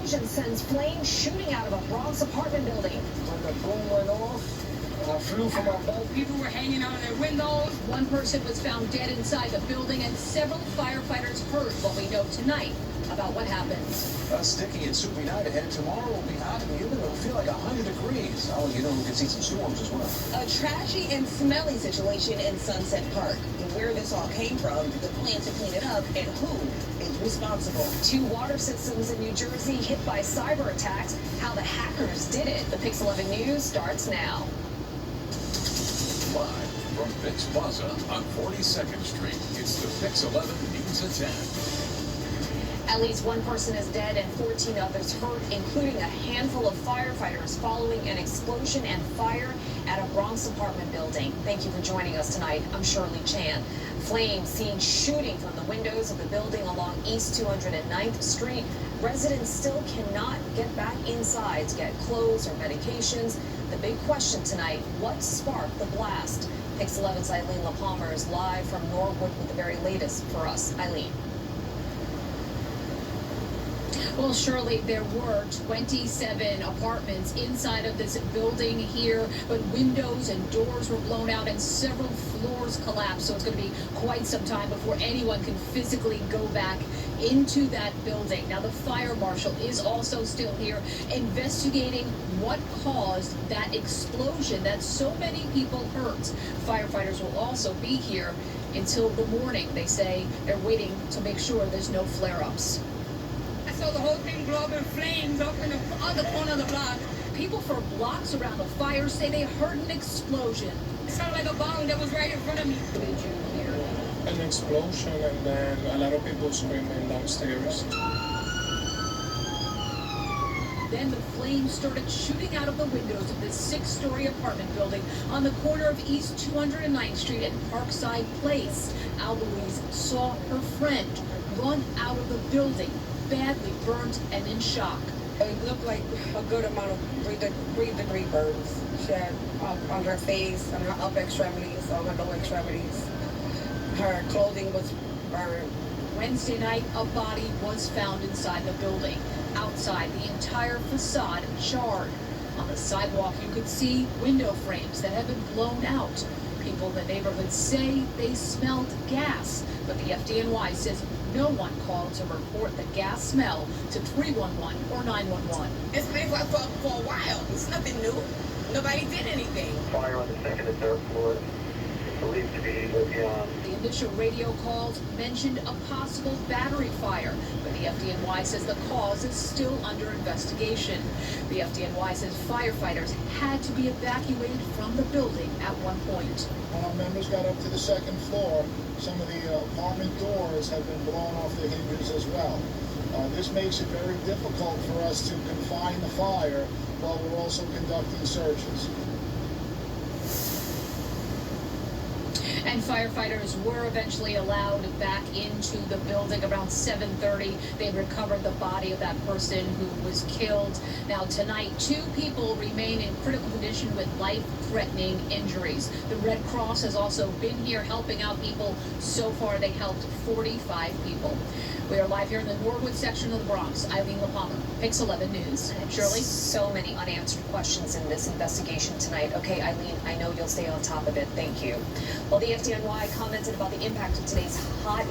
explosion sends flames shooting out of a Bronx apartment building. When the boom went off, I flew from my boat. People were hanging out of their windows. One person was found dead inside the building and several firefighters hurt. What we know tonight about what happened. A sticky and soupy night ahead. Tomorrow will be hot and humid. It'll feel like 100 degrees. Oh, you know, we can see some storms as well. A trashy and smelly situation in Sunset Park. Where this all came from, the plan to clean it up, and who is responsible. 2 water systems in New Jersey hit by cyber attacks. How the hackers did it. The PIX11 News starts now. Live from PIX Plaza on 42nd Street, it's the PIX11 News at 10. At least 1 person is dead and 14 others hurt, including a handful of firefighters following an explosion and fire at a Bronx apartment building. Thank you for joining us tonight. I'm Shirley Chan. Flames seen shooting from the windows of the building along East 209th Street. Residents still cannot get back inside to get clothes or medications. The big question tonight, what sparked the blast? PIX11's Eileen LaPalmer is live from Norwood with the very latest for us. Eileen. Well, Shirley, there were 27 apartments inside of this building here, but windows and doors were blown out and several floors collapsed. So it's going to be quite some time before anyone can physically go back into that building. Now, the fire marshal is also still here investigating what caused that explosion that so many people hurt. Firefighters will also be here until the morning. They say they're waiting to make sure there's no flare-ups. I saw the whole thing blow up in flames up in the other corner of the block. People for blocks around the fire say they heard an explosion. It sounded like a bomb that was right in front of me. Did you hear An explosion and then a lot of people screaming downstairs. Then the flames started shooting out of the windows of this 6-story apartment building on the corner of East 209th Street and Parkside Place. Albelouise saw her friend run out of the building, badly burnt and in shock. It looked like a good amount of breathe-degree burns. She had on her face, on her upper extremities, on her lower extremities. Her clothing was burned. Wednesday night, a body was found inside the building. Outside, the entire facade charred. On the sidewalk, you could see window frames that had been blown out. People in the neighborhood say they smelled gas, but the FDNY says no one called to report the gas smell to 311 or 911. It's been for a while. It's nothing new. Nobody did anything. Fire on the 2nd and 3rd floor, believed to be beyond. The initial radio calls mentioned a possible battery fire, but the FDNY says the cause is still under investigation. The FDNY says firefighters had to be evacuated from the building at one point. Members got up to the 2nd floor. Some of the apartment doors have been blown off the hinges as well. This makes it very difficult for us to confine the fire while we're also conducting searches. And firefighters were eventually allowed back into the building around 7:30. They recovered the body of that person who was killed. Now tonight, 2 people remain in critical condition with life-threatening injuries. The Red Cross has also been here helping out people. So far, they helped 45 people. We are live here in the Norwood section of the Bronx. Eileen LaPalmer, PIX11 News. Shirley? So many unanswered questions in this investigation tonight. Okay, Eileen, I know you'll stay on top of it. Thank you. Well, the FDNY commented about the impact of today's hot